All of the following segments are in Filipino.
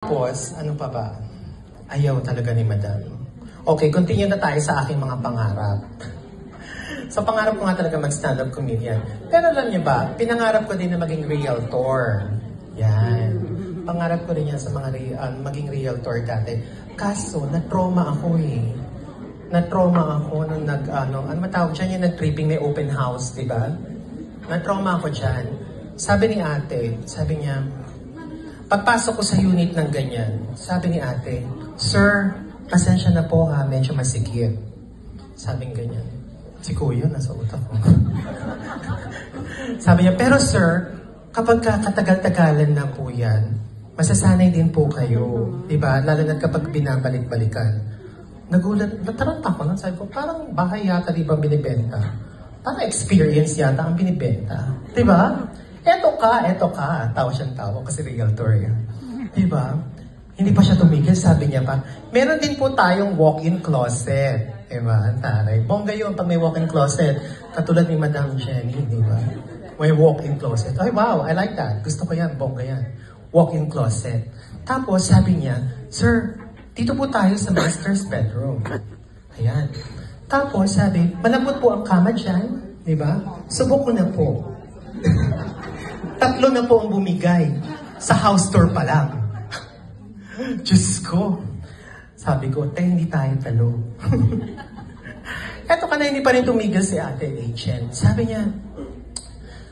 Tapos, ano pa ba? Ayaw talaga ni Madam. Okay, continue na tayo sa aking mga pangarap. Sa pangarap ko nga talaga mag-stand-up comedian. Pero alam niyo ba, pinangarap ko din na maging realtor. Yan. Pangarap ko rin yan sa mga maging realtor dati. Kaso, na-trauma ako eh. Na-trauma ako nung ano matawag dyan yung nag-tripping may open house, di ba? Na-trauma ako dyan. Sabi ni ate, sabi niya, pagpasok ko sa unit ng ganyan, sabi ni ate, "Sir, pasensya na po ha, medyo masikip." Sabing ganyan. Si Kuya, nasa utak ko. Sabi niya, "Pero sir, kapag katagal-tagalan na po yan, masasanay din po kayo. Diba? Lalo na kapag binabalik-balikan." Nagulat, nataranta ko lang. Sabi ko, parang bahay yata di ba binibenta? Parang experience yata ang binibenta. Diba? Eto ka. Tawa siyang tawa kasi realtor yan. Diba? Hindi pa siya tumigil, sabi niya pa, meron din po tayong walk-in closet. Diba? Ang taray. Bongga yun pag may walk-in closet. Katulad ni Madam Jenny, diba? May walk-in closet. Ay, wow, I like that. Gusto ko yan, bongga yan. Walk-in closet. Tapos, sabi niya, "Sir, dito po tayo sa master's bedroom." Ayan. Tapos, sabi, "Malambot po ang kama dyan." Diba? Subok ko na po. 3 na po ang bumigay. Sa house tour pa lang. Diyos ko. Sabi ko, hindi tayo talo. Eto ka na, hindi pa rin tumigil si Ate Rachel. Sabi niya,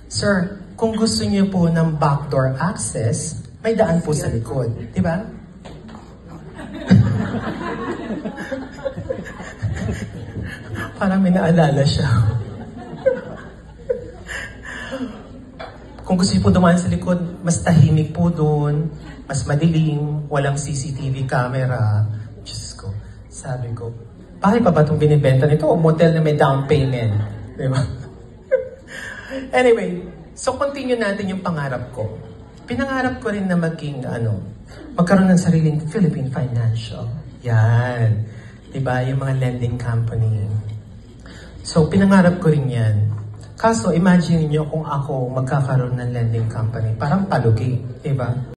"Sir, kung gusto niyo po ng backdoor access, may daan po sa likod." Diba? Parang may naalala siya. Kung gusto niyo po dumaan sa likod, mas tahimik po doon, mas madilim, walang CCTV camera. Diyos ko, sabi ko, bakit pa ba itong binibenta nito? O motel na may down payment. Diba? Anyway, so continue natin yung pangarap ko. Pinangarap ko rin na maging, magkaroon ng sariling Philippine Financial. Yan. Diba? Yung mga lending company. So, pinangarap ko rin yan. Kaso, imagine niyo kung ako magkakaroon ng lending company. Parang palugi, diba?